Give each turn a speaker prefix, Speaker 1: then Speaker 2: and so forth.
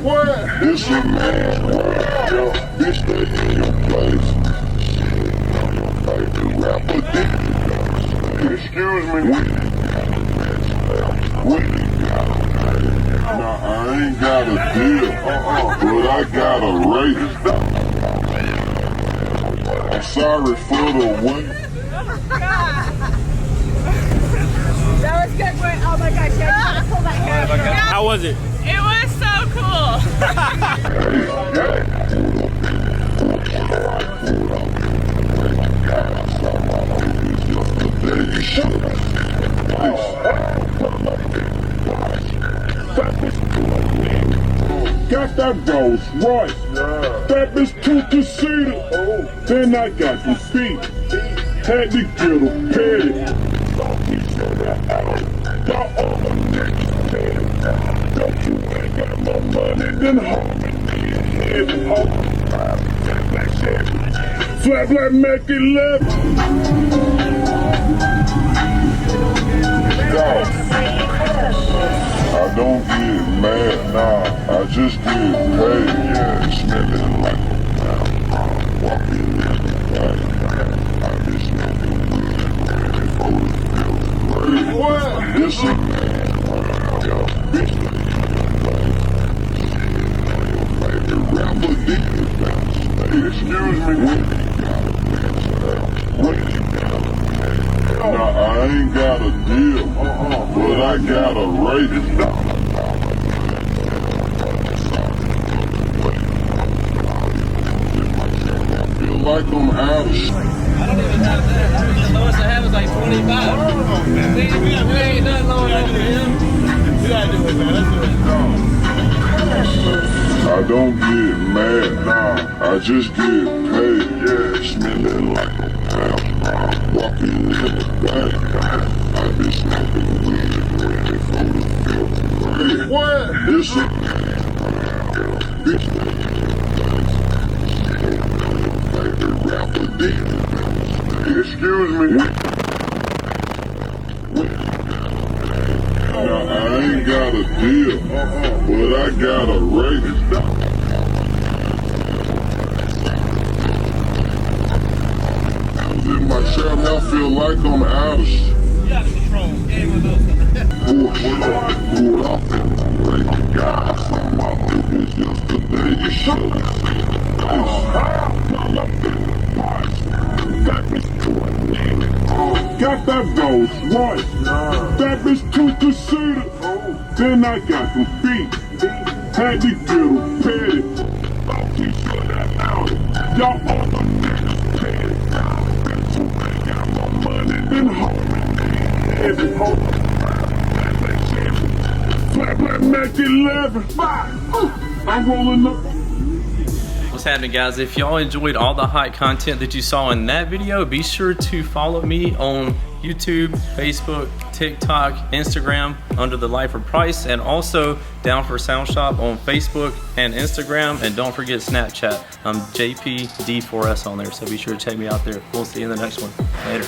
Speaker 1: What? This a man's world, yeah. Bitch, stay in your place. Excuse me. Now, I ain't got a deal, but I got a rate. I'm sorry for the wait.
Speaker 2: That was good. Oh my gosh, yeah, pull that hair.
Speaker 3: How was it?
Speaker 2: It was so cool.
Speaker 1: Got that Rolls Royce. That bitch too conceited. Then I got the feet. Had to get her petty. Then Flat Black Mac 11. I don't get mad, nah, I just get paid, yeah, smelling like a pound, walking in the night, I just know the wind, ready for the field. What? This a man, yo, bitch, excuse me, now, I ain't got a deal, but I got a rate. Feel like I'm out of shit.
Speaker 3: I don't even have that. The lowest I have is like 25. We ain't nothing low enough for him. We gotta do it, man. Let's do it.
Speaker 1: I don't get mad, nah, I just get paid, yeah, smelling like a pound, walking in the back, I be smoking weed, ready for the field. What? This a bitch, excuse me. Now, I ain't got a deal, but I got a rate. In my chair now, feel like I'm out of shit.
Speaker 3: You got to control.
Speaker 1: Pulled off in the lake, guys, from my niggas yesterday. You should have seen it. Got that Rolls Royce. That bitch too conceited. Then I got the feet. Had to get her petty. Y'all all the niggas petty. Got my money. Then every hoe. Flat Black Mac 11. I'm rolling up.
Speaker 3: What's happening, guys? If y'all enjoyed all the hot content that you saw in that video, be sure to follow me on YouTube, Facebook, TikTok, Instagram under the Lifer Price, and also Down for Sound Shop on Facebook and Instagram, and don't forget Snapchat. I'm JPD4S on there, so be sure to check me out there. We'll see you in the next one. Later.